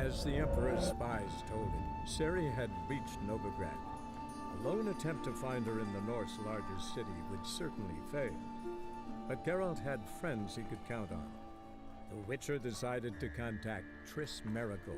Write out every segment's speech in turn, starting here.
As the Emperor's spies told him, Ciri had reached Novigrad. A lone attempt to find her in the North's largest city would certainly fail. But Geralt had friends he could count on. The Witcher decided to contact Triss Merigold.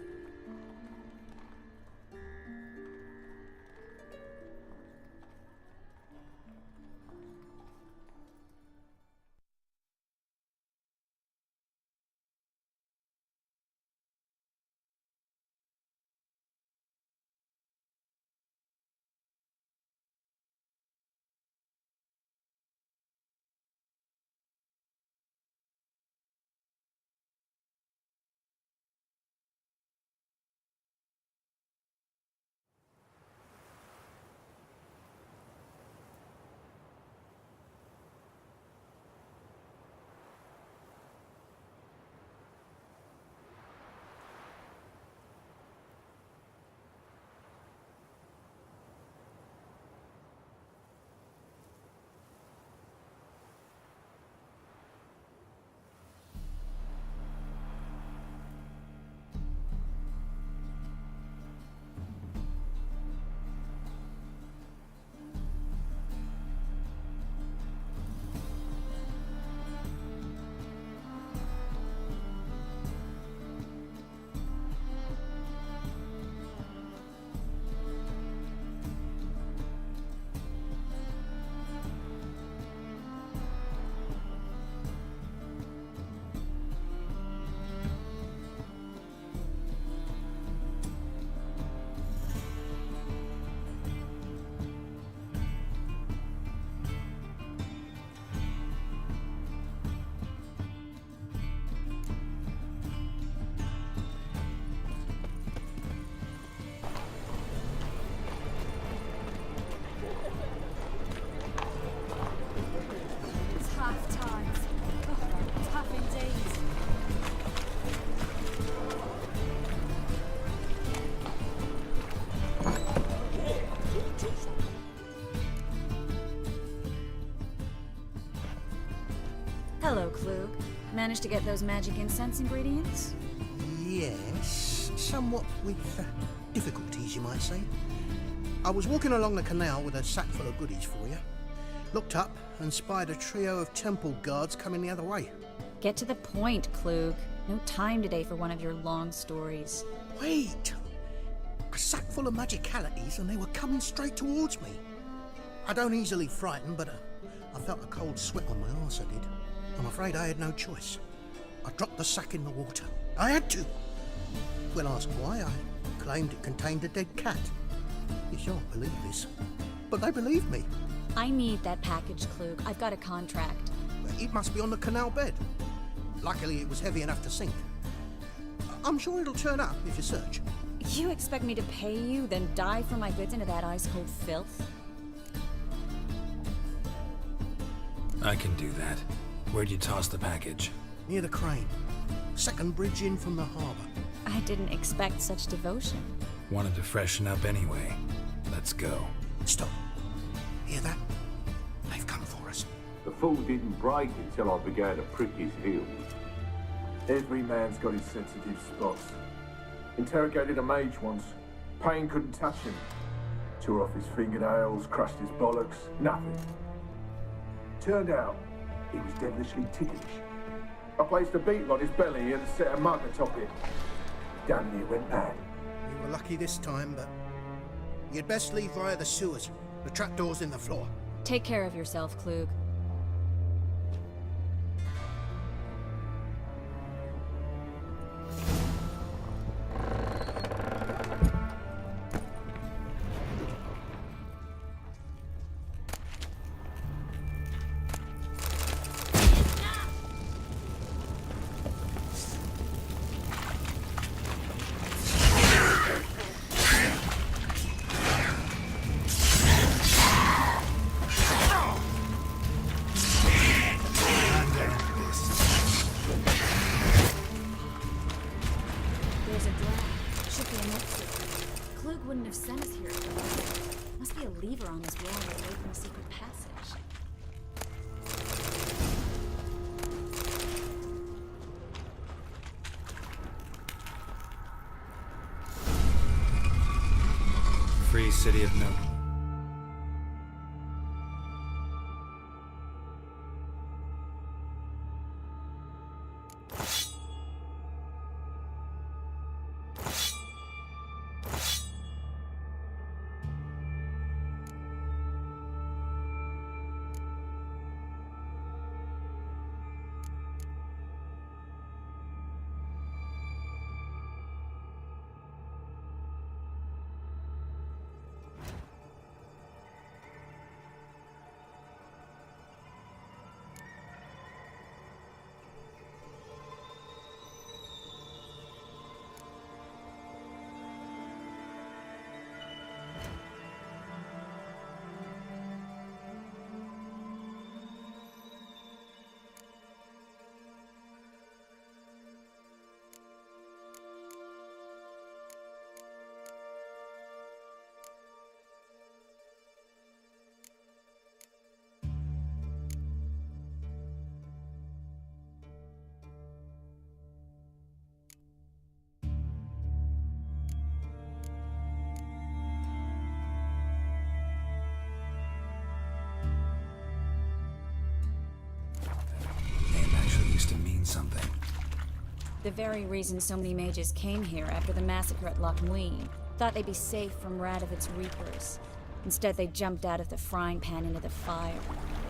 Hello, Klug. Managed to get those magic incense ingredients? Yes, somewhat with difficulties, you might say. I was walking along the canal with a sack full of goodies for you. Looked up and spied a trio of temple guards coming the other way. Get to the point, Klug. No time today for one of your long stories. Wait! A sack full of magicalities and they were coming straight towards me. I don't easily frighten, but I felt a cold sweat on my arse, I did. I'm afraid I had no choice. I dropped the sack in the water. I had to. When asked why, I claimed it contained a dead cat. You shan't believe this, but they believed me. I need that package, Klug. I've got a contract. It must be on the canal bed. Luckily, it was heavy enough to sink. I'm sure it'll turn up if you search. You expect me to pay you, then dive for my goods into that ice-cold filth? I can do that. Where'd you toss the package? Near the crane. Second bridge in from the harbour. I didn't expect such devotion. Wanted to freshen up anyway. Let's go. Stop. Hear that? They've come for us. The fool didn't break until I began to prick his heels. Every man's got his sensitive spots. Interrogated a mage once. Pain couldn't touch him. Tore off his fingernails, crushed his bollocks, nothing. Turned out, he was devilishly ticklish. I placed a beetle on his belly and set a mug atop it. Damn near went mad. You were lucky this time, but you'd best leave via the sewers. The trapdoor's in the floor. Take care of yourself, Klug. There's a drag. Should be an exit. Klug wouldn't have sent us here. Must be a lever on this wall that will open a secret passage. Any city of note? To mean something. The very reason so many mages came here after the massacre at Loch Muin. Thought they'd be safe from Radovit's reapers. Instead, they jumped out of the frying pan into the fire.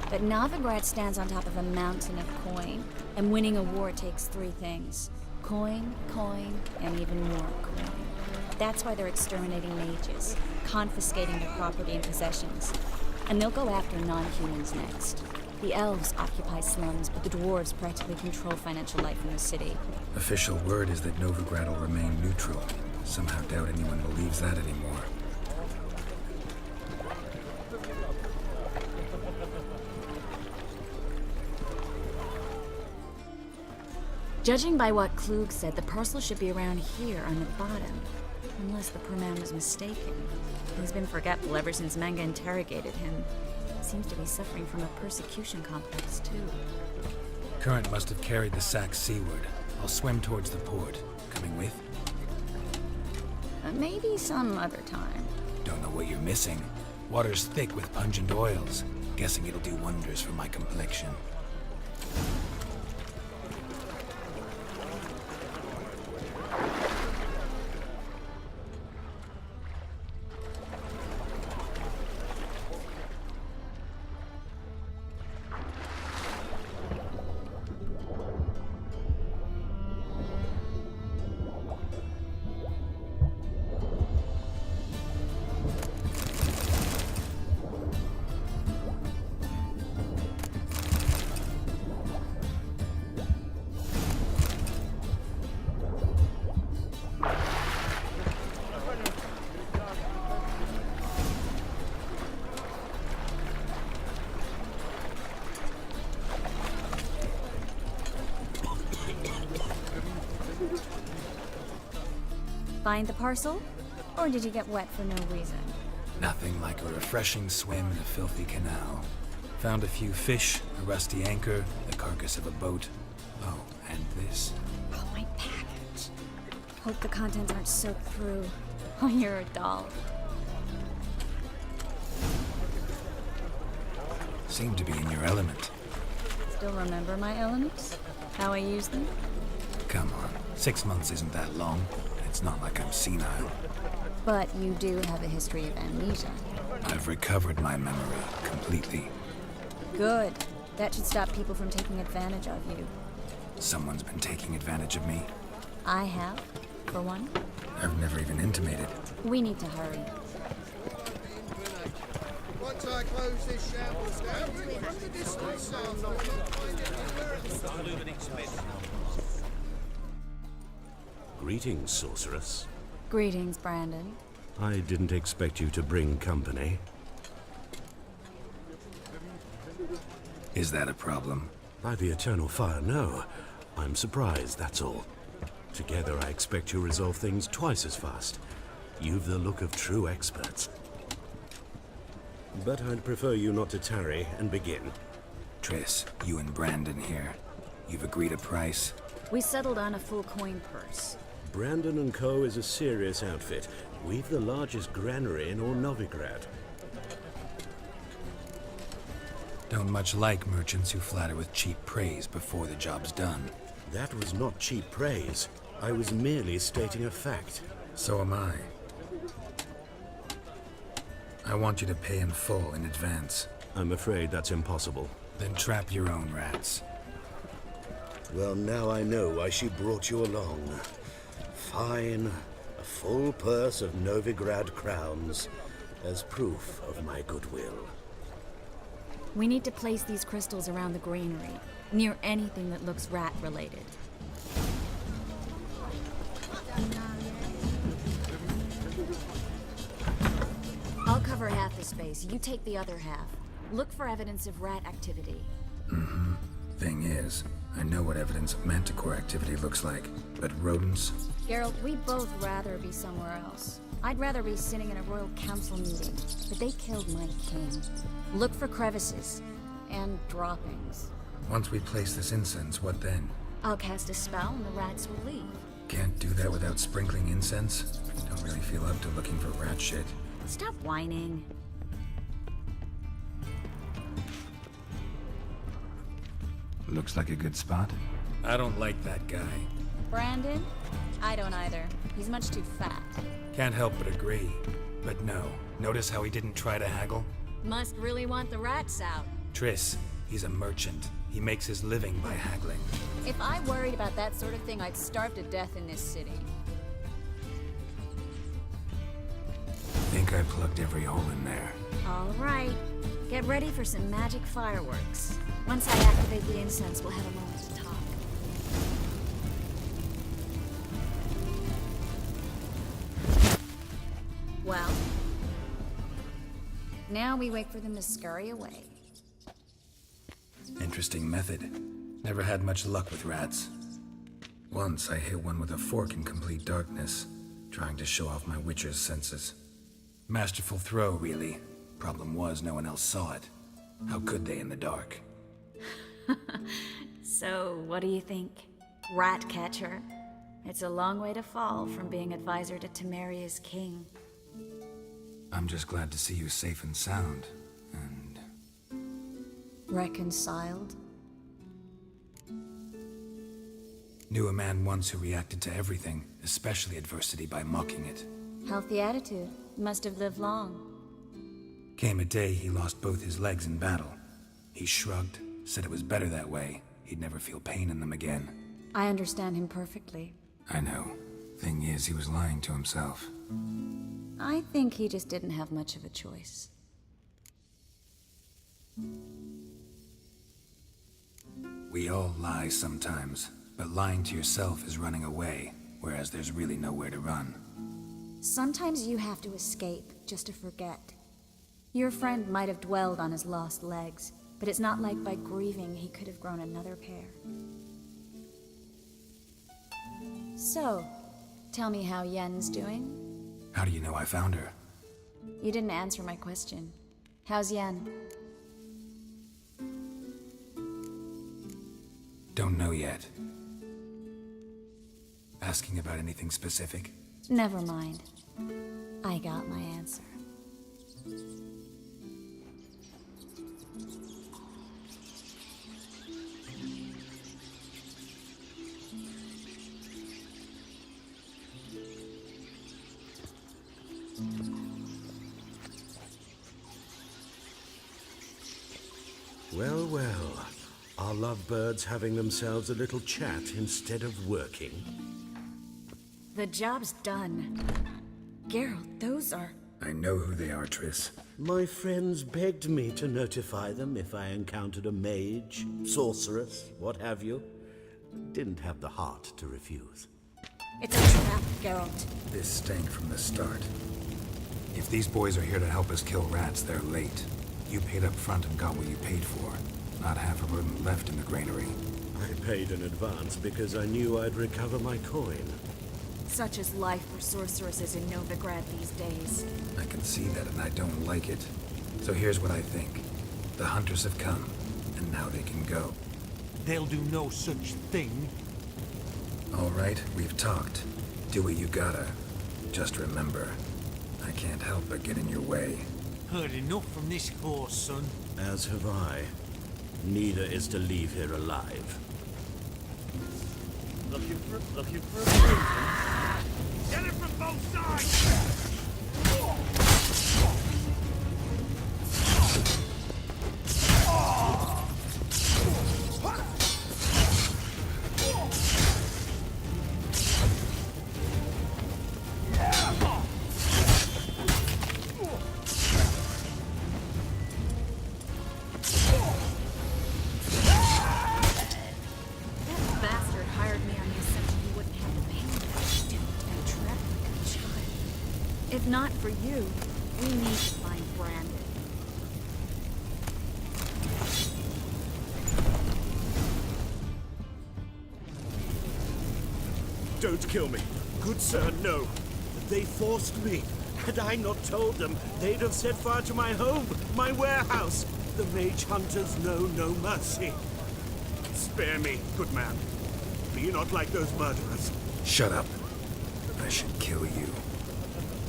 But Novigrad stands on top of a mountain of coin, and winning a war takes three things. Coin, coin, and even more coin. That's why they're exterminating mages, confiscating their property and possessions. And they'll go after non-humans next. The elves occupy slums, but the dwarves practically control financial life in the city. Official word is that Novigrad will remain neutral. Somehow doubt anyone believes that anymore. Judging by what Klug said, the parcel should be around here on the bottom. Unless the poor man was mistaken. He's been forgetful ever since Manga interrogated him. Seems to be suffering from a persecution complex, too. Current must have carried the sack seaward. I'll swim towards the port. Coming with? Maybe some other time. Don't know what you're missing. Water's thick with pungent oils. Guessing it'll do wonders for my complexion. Find the parcel? Or did you get wet for no reason? Nothing like a refreshing swim in a filthy canal. Found a few fish, a rusty anchor, the carcass of a boat. Oh, and this. Oh, my package. Hope the contents aren't soaked through. Oh, you're a doll. Seem to be in your element. Still remember my elements? How I use them? Come on, 6 months isn't that long. It's not like I'm senile. But you do have a history of amnesia. I've recovered my memory completely. Good. That should stop people from taking advantage of you. Someone's been taking advantage of me. I have, for one. I've never even intimated. We need to hurry. Once I close this shambles down, from the distance south, I will not find anywhere else. Greetings, sorceress. Greetings, Brandon. I didn't expect you to bring company. Is that a problem? By the eternal fire, no. I'm surprised, that's all. Together, I expect to resolve things twice as fast. You've the look of true experts. But I'd prefer you not to tarry and begin. Triss, you and Brandon here. You've agreed a price? We settled on a full coin purse. Brandon & Co. is a serious outfit. We've the largest granary in all Novigrad. Don't much like merchants who flatter with cheap praise before the job's done. That was not cheap praise. I was merely stating a fact. So am I. I want you to pay in full in advance. I'm afraid that's impossible. Then trap your own rats. Well, now I know why she brought you along. Fine. A full purse of Novigrad crowns as proof of my goodwill. We need to place these crystals around the granary, near anything that looks rat-related. I'll cover half the space, you take the other half. Look for evidence of rat activity. Thing is, I know what evidence of manticore activity looks like, but rodents? Geralt, we'd both rather be somewhere else. I'd rather be sitting in a royal council meeting, but they killed my king. Look for crevices and droppings. Once we place this incense, what then? I'll cast a spell and the rats will leave. Can't do that without sprinkling incense? Don't really feel up to looking for rat shit. Stop whining. Looks like a good spot. I don't like that guy. Brandon? I don't either. He's much too fat. Can't help but agree. But no, notice how he didn't try to haggle? Must really want the rats out. Triss, he's a merchant. He makes his living by haggling. If I worried about that sort of thing, I'd starve to death in this city. Think I plugged every hole in there. All right. Get ready for some magic fireworks. Once I activate the incense, we'll have a moment to talk. Well, now we wait for them to scurry away. Interesting method. Never had much luck with rats. Once I hit one with a fork in complete darkness, trying to show off my witcher's senses. Masterful throw, really. Problem was, no one else saw it. How could they in the dark? So, what do you think? Rat catcher? It's a long way to fall from being advisor to Temeria's king. I'm just glad to see you safe and sound, and... Reconciled? Knew a man once who reacted to everything, especially adversity, by mocking it. Healthy attitude. Must have lived long. Came a day he lost both his legs in battle. He shrugged, said it was better that way. He'd never feel pain in them again. I understand him perfectly. I know. Thing is, he was lying to himself. I think he just didn't have much of a choice. We all lie sometimes, but lying to yourself is running away, whereas there's really nowhere to run. Sometimes you have to escape just to forget. Your friend might have dwelled on his lost legs, but it's not like by grieving he could have grown another pair. So, tell me how Yen's doing? How do you know I found her? You didn't answer my question. How's Yen? Don't know yet. Asking about anything specific? Never mind. I got my answer. Well, well. Are lovebirds having themselves a little chat instead of working? The job's done. Geralt, those are... I know who they are, Triss. My friends begged me to notify them if I encountered a mage, sorceress, what have you. Didn't have the heart to refuse. It's a trap, Geralt. This stank from the start. If these boys are here to help us kill rats, they're late. You paid up front and got what you paid for. Not half a rodent left in the granary. I paid in advance because I knew I'd recover my coin. Such is life for sorceresses in Novigrad these days. I can see that and I don't like it. So here's what I think. The hunters have come, and now they can go. They'll do no such thing. All right, we've talked. Do what you gotta. Just remember, I can't help but get in your way. Heard enough from this horse, son. As have I. Neither is to leave here alive. Looking for a bruiser? Get it from both sides! If not for you, we need to find Brandon. Don't kill me. Good sir, no. They forced me. Had I not told them, they'd have set fire to my home, my warehouse. The mage hunters know no mercy. Spare me, good man. Be not like those murderers. Shut up. I should kill you.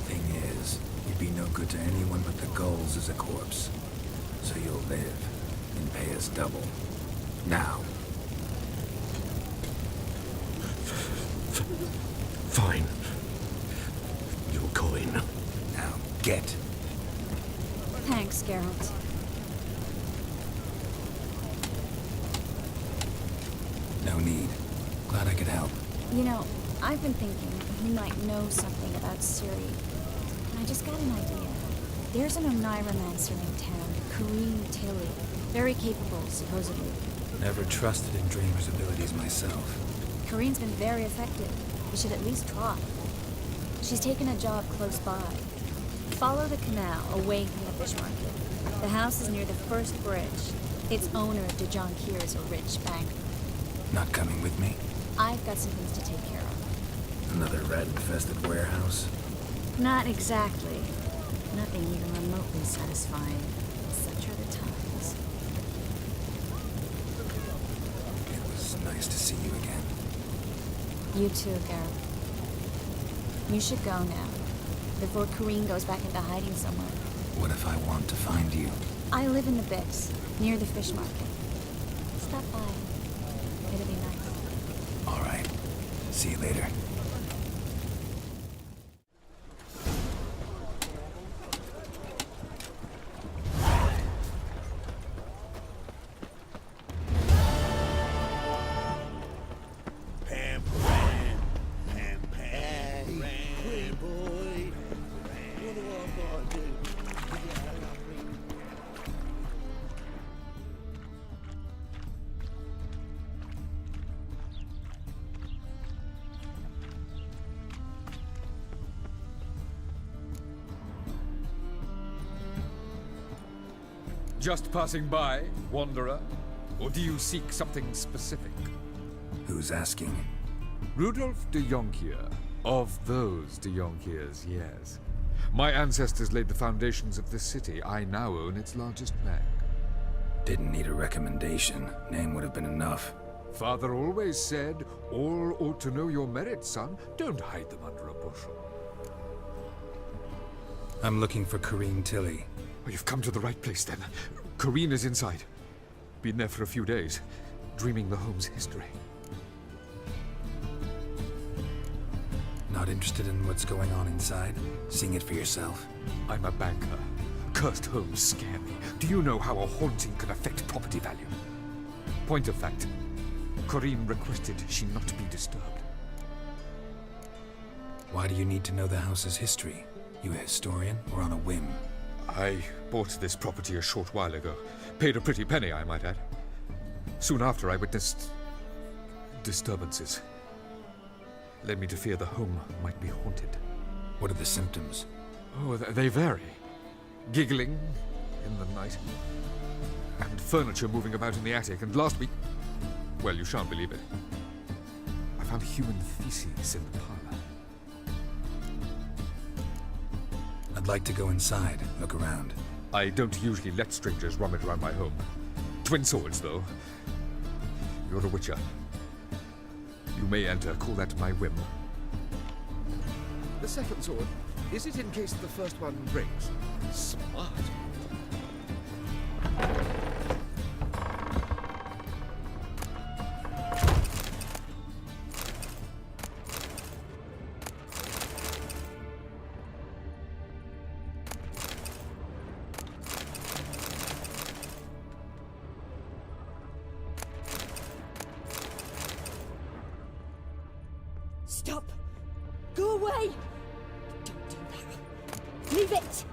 Thing is, you'd be no good to anyone but the gulls as a corpse. So you'll live and pay us double. Now. Fine. Your coin. Now, get. Thanks, Geralt. No need. Glad I could help. You know, I've been thinking he might know something about Ciri. And I just got an idea. There's an Oneiromancer in town, Corrine Tilly. Very capable, supposedly. Never trusted in Dreamer's abilities myself. Corrine's been very effective. We should at least try. She's taken a job close by. Follow the canal away from the fish market. The house is near the first bridge. Its owner, DeJohn Keir, is a rich banker. Not coming with me? I've got some things to take care of. Another rat-infested warehouse? Not exactly. Nothing even remotely satisfying. Such are the times. It was nice to see you again. You too, Geralt. You should go now, before Corrine goes back into hiding somewhere. What if I want to find you? I live in the Bix, near the fish market. Stop by. It'll be nice. All right. See you later. Just passing by, wanderer? Or do you seek something specific? Who's asking? Rudolf de Jonkier. Of those de Jonkiers, yes. My ancestors laid the foundations of this city. I now own its largest bank. Didn't need a recommendation. Name would have been enough. Father always said, all ought to know your merits, son. Don't hide them under a bushel. I'm looking for Corrine Tilly. Oh, you've come to the right place, then. Corrine is inside. Been there for a few days, dreaming the home's history. Not interested in what's going on inside? Seeing it for yourself? I'm a banker. Cursed homes scare me. Do you know how a haunting can affect property value? Point of fact, Corrine requested she not be disturbed. Why do you need to know the house's history? You a historian, or on a whim? I bought this property a short while ago. Paid a pretty penny, I might add. Soon after, I witnessed disturbances. Led me to fear the home might be haunted. What are the symptoms? Oh, they vary. Giggling in the night. And furniture moving about in the attic. And last week... well, you shan't believe it. I found human feces in the parlor. I'd like to go inside, look around. I don't usually let strangers rummage around my home. Twin swords, though. You're a witcher. You may enter, call that my whim. The second sword, is it in case the first one breaks? Smart. Stop! Go away! Don't do that. Leave it!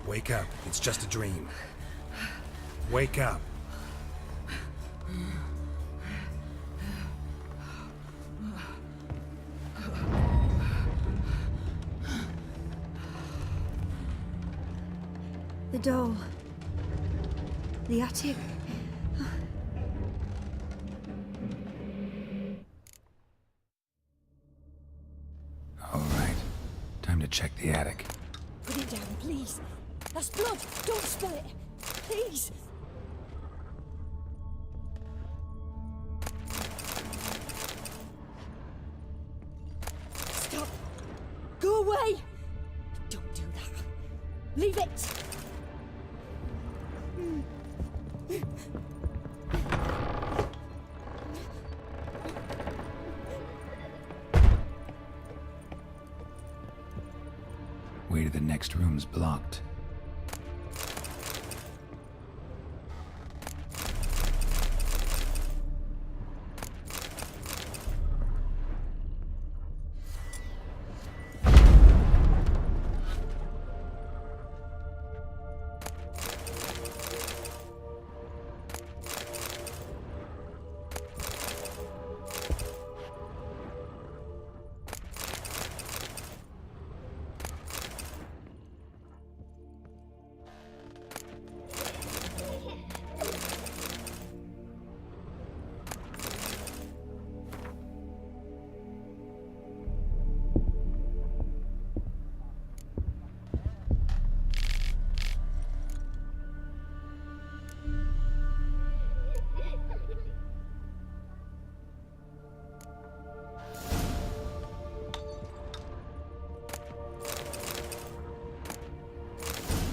Wake up. It's just a dream. Wake up. The doll. The attic. All right. Time to check the attic. Put it down, please. That's blood. Don't spill it. Please. Stop. Go away. Don't do that. Leave it. Way to the next room's blocked.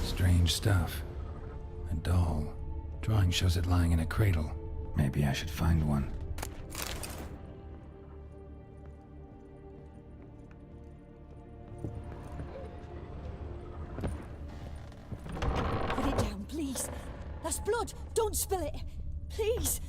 Strange stuff. A doll. Drawing shows it lying in a cradle. Maybe I should find one. Put it down, please. That's blood. Don't spill it. Please.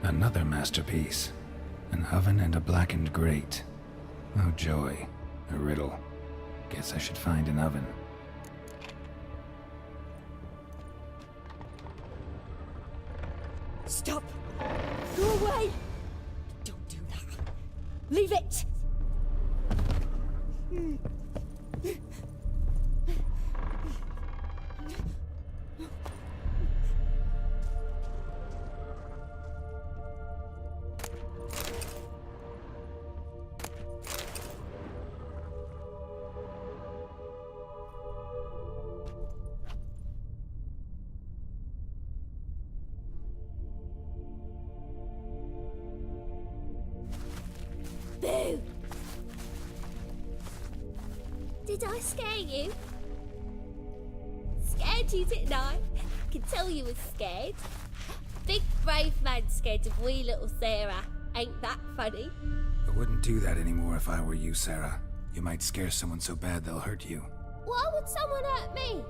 Another masterpiece. An oven and a blackened grate. Oh joy. A riddle. Guess I should find an oven. Stop. Go away. Don't do that. Leave it. Boo! Did I scare you? Scared you, didn't I? Can tell you was scared. Big brave man scared of wee little Sarah. Ain't that funny? I wouldn't do that anymore if I were you, Sarah. You might scare someone so bad they'll hurt you. Why would someone hurt me?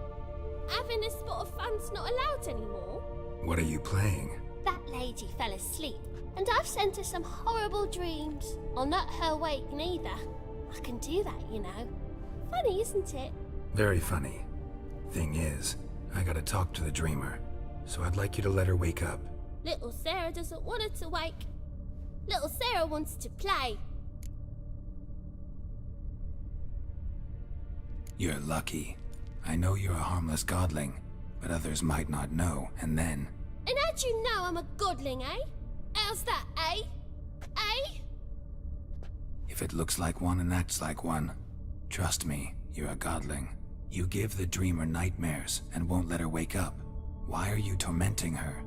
Having a spot of fun's not allowed anymore. What are you playing? That lady fell asleep, and I've sent her some horrible dreams. I'll not her wake neither. I can do that, you know. Funny, isn't it? Very funny. Thing is, I gotta talk to the dreamer, so I'd like you to let her wake up. Little Sarah doesn't want her to wake. Little Sarah wants to play. You're lucky. I know you're a harmless godling, but others might not know, and then... And how'd you know I'm a godling, eh? How's that, eh? Eh? If it looks like one and acts like one, trust me, you're a godling. You give the dreamer nightmares and won't let her wake up. Why are you tormenting her?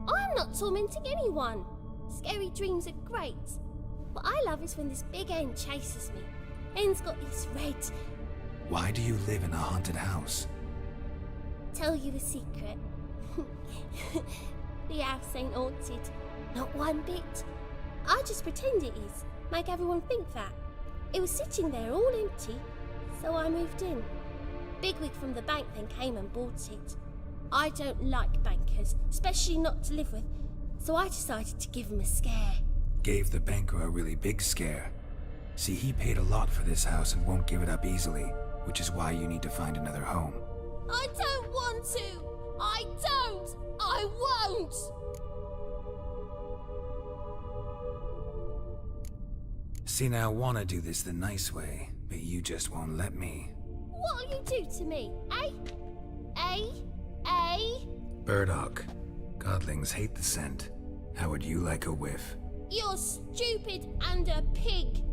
I'm not tormenting anyone. Scary dreams are great. What I love is when this big hen chases me. Hen's got these red... Why do you live in a haunted house? Tell you a secret. The house ain't haunted. Not one bit. I just pretend it is. Make everyone think that. It was sitting there all empty, so I moved in. Bigwig from the bank then came and bought it. I don't like bankers, especially not to live with, so I decided to give him a scare. Gave the banker a really big scare. See, he paid a lot for this house and won't give it up easily, which is why you need to find another home. I don't want to! I don't! I won't! See, now I want to do this the nice way, but you just won't let me. What'll you do to me, eh? Eh? Eh? Burdock. Godlings hate the scent. How would you like a whiff? You're stupid and a pig.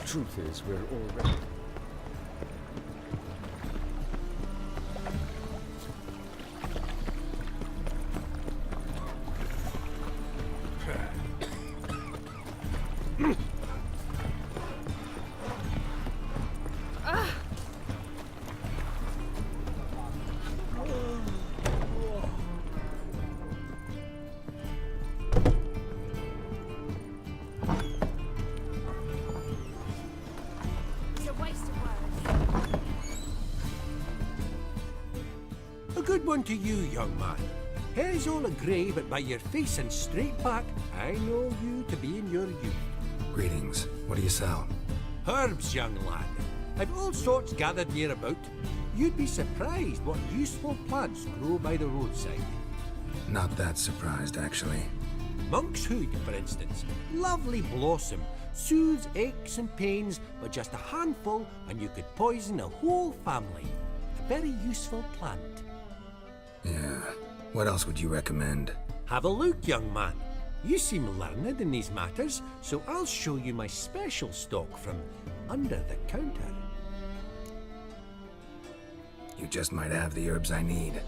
Truth is, we're already... Good one to you, young man. Hair's all a-grey, but by your face and straight back, I know you to be in your youth. Greetings. What do you sell? Herbs, young lad. I've all sorts gathered near about. You'd be surprised what useful plants grow by the roadside. Not that surprised, actually. Monk's hood, for instance. Lovely blossom. Soothes aches and pains, but just a handful and you could poison a whole family. A very useful plant. Yeah. What else would you recommend? Have a look, young man. You seem learned in these matters, so I'll show you my special stock from under the counter. You just might have the herbs I need.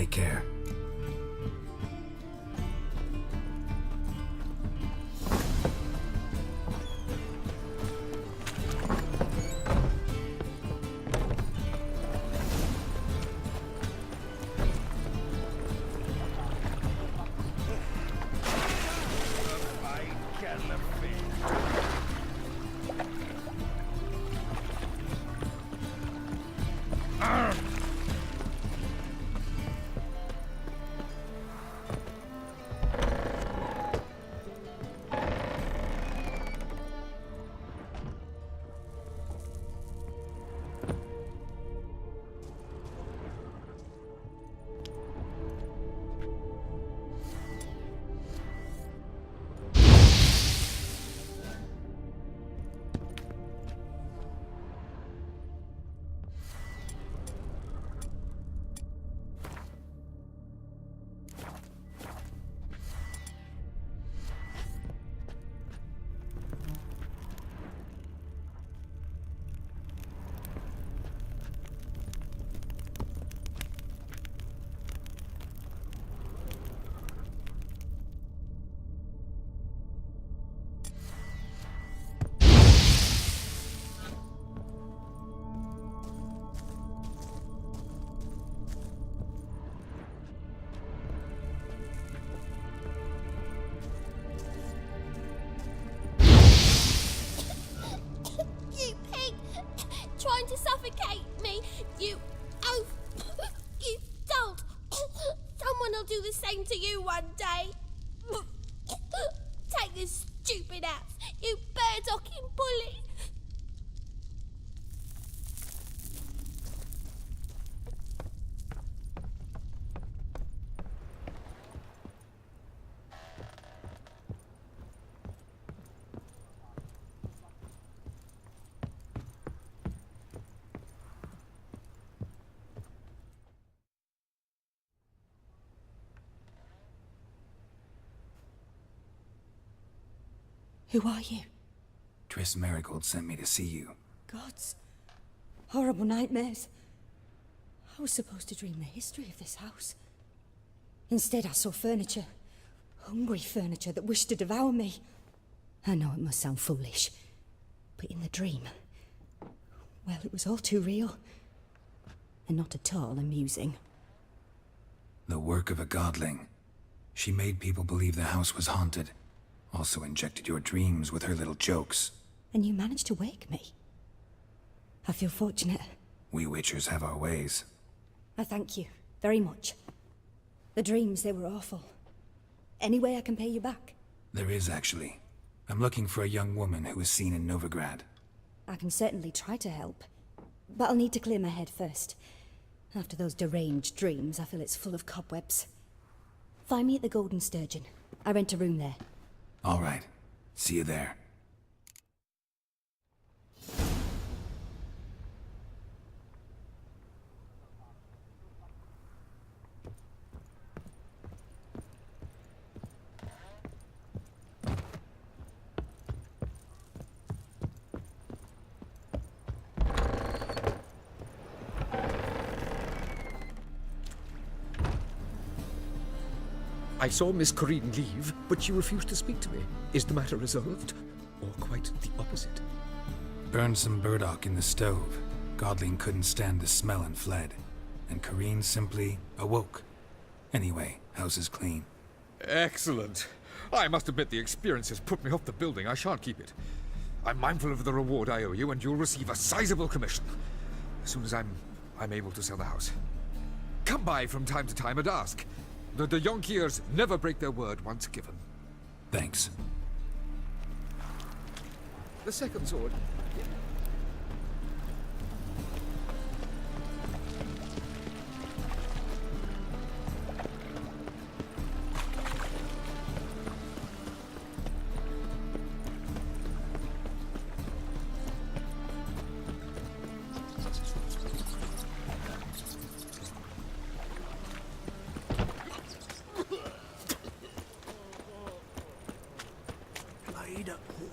Take care. You pig! Trying to suffocate me! You oaf! You dolt! Someone will do the same to you one day! Take this stupid axe, you bird-docking bully! Who are you? Triss Marigold sent me to see you. Gods. Horrible nightmares. I was supposed to dream the history of this house. Instead, I saw furniture. Hungry furniture that wished to devour me. I know it must sound foolish, but in the dream, well, it was all too real. And not at all amusing. The work of a godling. She made people believe the house was haunted. Also injected your dreams with her little jokes. And you managed to wake me. I feel fortunate. We Witchers have our ways. I thank you very much. The dreams, they were awful. Any way I can pay you back? There is, actually. I'm looking for a young woman who was seen in Novigrad. I can certainly try to help. But I'll need to clear my head first. After those deranged dreams, I feel it's full of cobwebs. Find me at the Golden Sturgeon. I rent a room there. All right. See you there. I saw Miss Corinne leave, but she refused to speak to me. Is the matter resolved? Or quite the opposite? Burned some burdock in the stove. Godling couldn't stand the smell and fled. And Corinne simply awoke. Anyway, house is clean. Excellent. I must admit the experience has put me off the building. I shan't keep it. I'm mindful of the reward I owe you, and you'll receive a sizable commission. As soon as I'm able to sell the house. Come by from time to time and ask. The Yonkiers never break their word once given. Thanks. The second sword.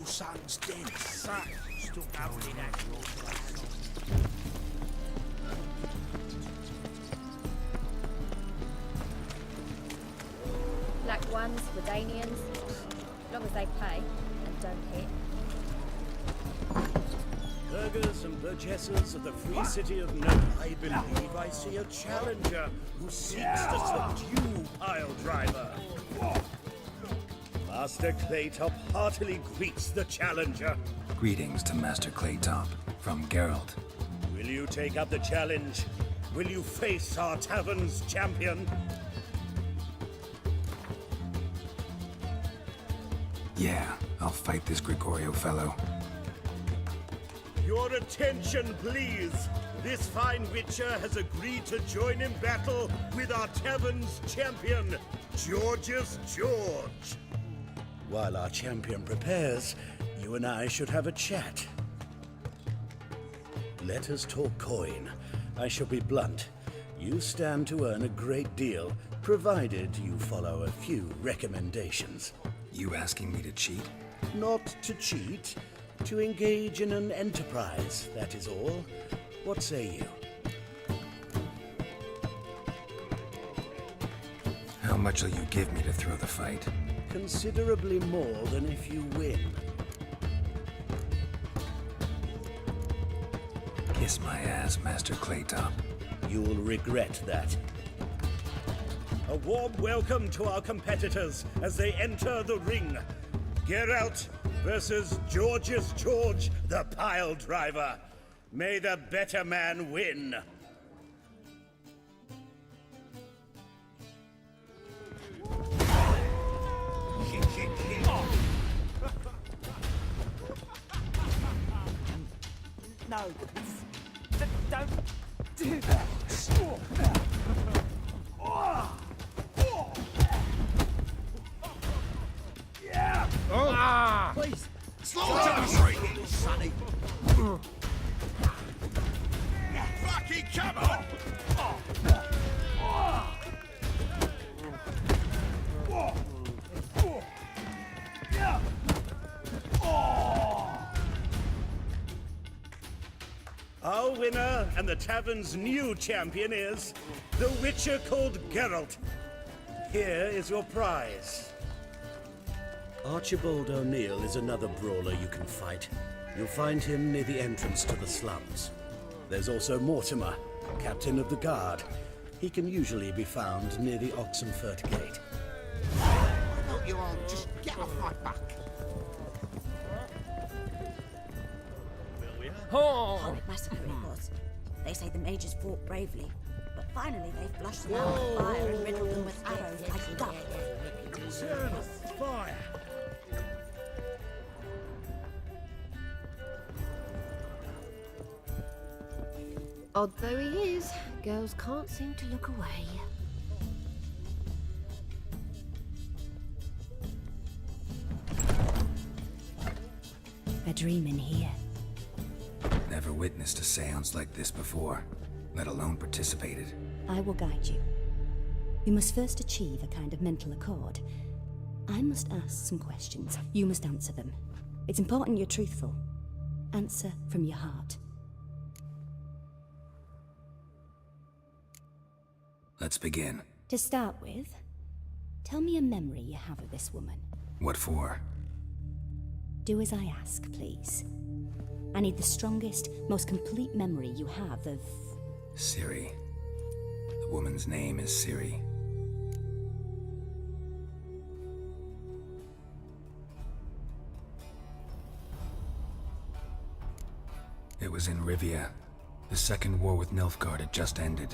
Son's dead son stuck out in that your place. ones, Redanians. As long as they pay and don't hit. Burghers and burgesses of the free city of Nova, I believe I see a challenger who seeks to subdue Pile Driver. Master Claytop heartily greets the challenger. Greetings to Master Claytop from Geralt. Will you take up the challenge? Will you face our tavern's champion? Yeah, I'll fight this Gregorio fellow. Your attention, please. This fine witcher has agreed to join in battle with our tavern's champion, George's George. While our champion prepares, you and I should have a chat. Let us talk coin. I shall be blunt. You stand to earn a great deal, provided you follow a few recommendations. You asking me to cheat? Not to cheat, to engage in an enterprise, that is all. What say you? How much will you give me to throw the fight? Considerably more than if you win. Kiss my ass, Master Claytop. You'll regret that. A warm welcome to our competitors as they enter the ring. Geralt versus George's George, the Pile Driver. May the better man win. No, don't do that. Yeah. Oh. Please, slow down, Sonny. Fucking come on! Our winner and the tavern's new champion is the Witcher called Geralt. Here is your prize. Archibald O'Neill is another brawler you can fight. You'll find him near the entrance to the slums. There's also Mortimer, captain of the guard. He can usually be found near the Oxenfurt Gate. Why don't you all just get off my back? Horrid massacre it was. They say the mages fought bravely, but finally they flushed them out with fire and riddled them with arrows like duck. Fire! Odd though he is, girls can't seem to look away. A dream in here. Never witnessed a seance like this before, let alone participated. I will guide you. You must first achieve a kind of mental accord. I must ask some questions. You must answer them. It's important you're truthful. Answer from your heart. Let's begin. To start with, tell me a memory you have of this woman. What for? Do as I ask, please. I need the strongest, most complete memory you have of... Ciri. The woman's name is Ciri. It was in Rivia. The second war with Nilfgaard had just ended.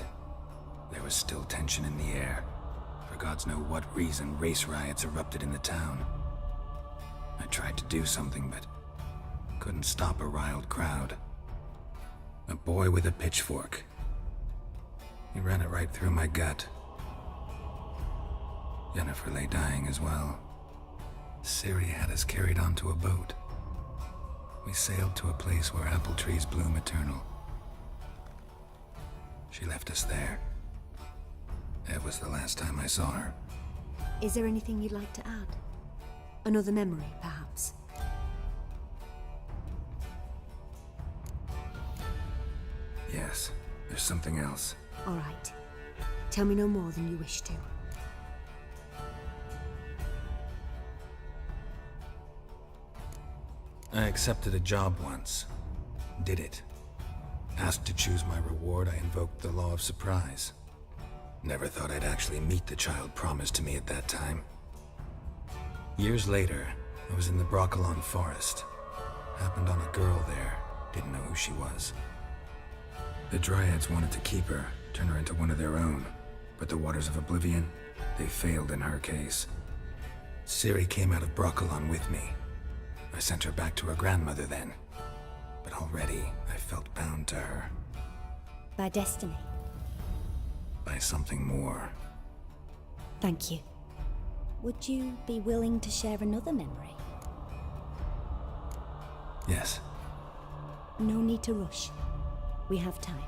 There was still tension in the air. For gods know what reason, race riots erupted in the town. I tried to do something, but couldn't stop a riled crowd. A boy with a pitchfork. He ran it right through my gut. Yennefer lay dying as well. Ciri had us carried onto a boat. We sailed to a place where apple trees bloom eternal. She left us there. That was the last time I saw her. Is there anything you'd like to add? Another memory, perhaps? Yes, there's something else. All right. Tell me no more than you wish to. I accepted a job once. Did it. Asked to choose my reward, I invoked the law of surprise. Never thought I'd actually meet the child promised to me at that time. Years later, I was in the Broccolon forest. Happened on a girl there. Didn't know who she was. The Dryads wanted to keep her, turn her into one of their own. But the Waters of Oblivion, they failed in her case. Ciri came out of Broccolon with me. I sent her back to her grandmother then. But already, I felt bound to her. By destiny. By something more. Thank you. Would you be willing to share another memory? Yes. No need to rush. We have time.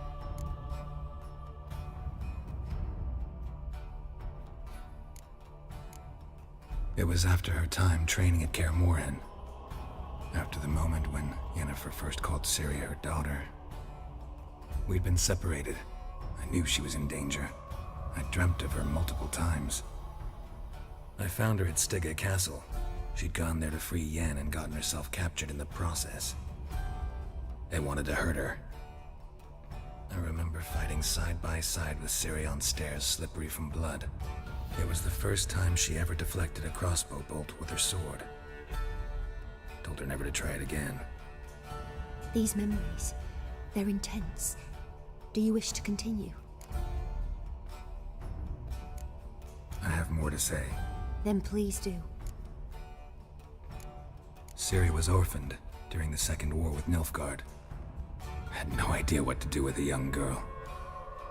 It was after her time training at Kaer Morhen. After the moment when Yennefer first called Ciri her daughter. We'd been separated. I knew she was in danger. I dreamt of her multiple times. I found her at Stege Castle. She'd gone there to free Yen and gotten herself captured in the process. They wanted to hurt her. I remember fighting side by side with Ciri on stairs slippery from blood. It was the first time she ever deflected a crossbow bolt with her sword. Told her never to try it again. These memories, they're intense. Do you wish to continue? I have more to say. Then please do. Ciri was orphaned during the Second War with Nilfgaard. I had no idea what to do with a young girl.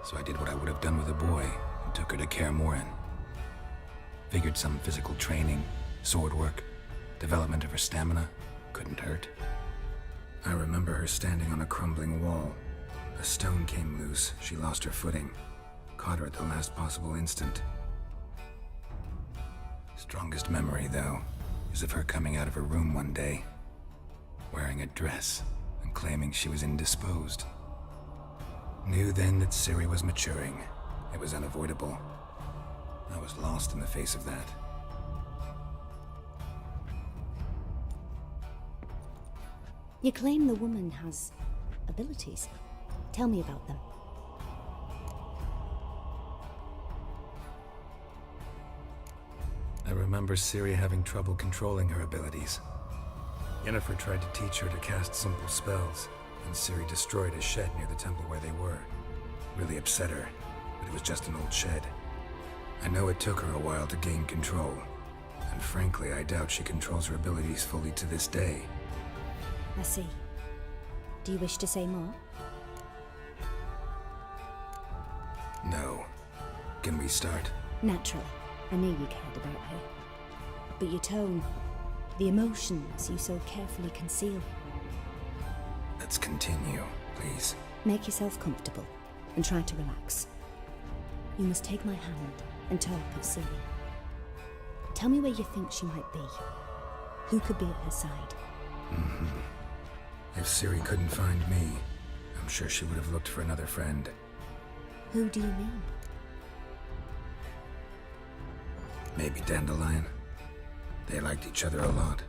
So I did what I would have done with a boy and took her to Kaer Morhen. Figured some physical training, sword work, development of her stamina couldn't hurt. I remember her standing on a crumbling wall. A stone came loose, she lost her footing. Caught her at the last possible instant. Strongest memory, though, is of her coming out of her room one day, wearing a dress and claiming she was indisposed. Knew then that Ciri was maturing. It was unavoidable. I was lost in the face of that. You claim the woman has abilities. Tell me about them. I remember Ciri having trouble controlling her abilities. Yennefer tried to teach her to cast simple spells, and Ciri destroyed a shed near the temple where they were. Really upset her, but it was just an old shed. I know it took her a while to gain control, and frankly, I doubt she controls her abilities fully to this day. I see. Do you wish to say more? No. Can we start? Naturally. I knew you cared about her. But your tone, the emotions you so carefully conceal. Let's continue, please. Make yourself comfortable and try to relax. You must take my hand and talk of Ciri. Tell me where you think she might be. Who could be at her side? If Ciri couldn't find me, I'm sure she would have looked for another friend. Who do you mean? Maybe Dandelion. They liked each other a lot.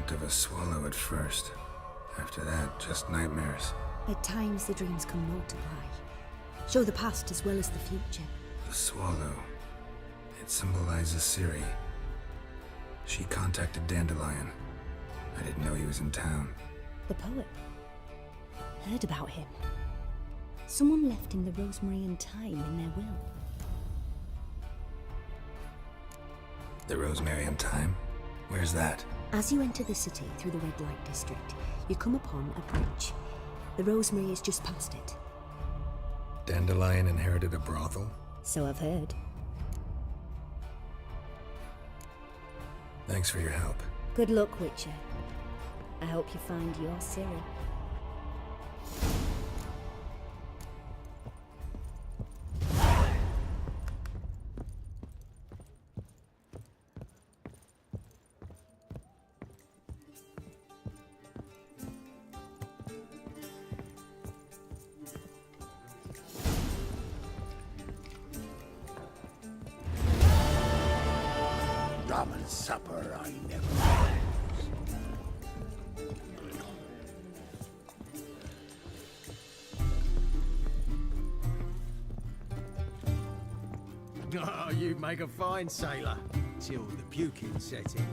Dreamt of a swallow at first. After that, just nightmares. At times, the dreams can multiply. Show the past as well as the future. The swallow. It symbolizes Ciri. She contacted Dandelion. I didn't know he was in town. The poet. Heard about him. Someone left him the rosemary and thyme in their will. The rosemary and thyme? Where's that? As you enter the city through the red light district, you come upon a bridge. The rosemary is just past it. Dandelion inherited a brothel? So I've heard. Thanks for your help. Good luck, Witcher. I hope you find your Ciri. Rum and supper I never Oh, you make a fine sailor. Till the puking set in.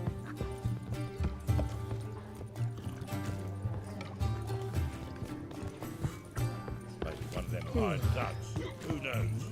Maybe one of them hired thugs. Who knows?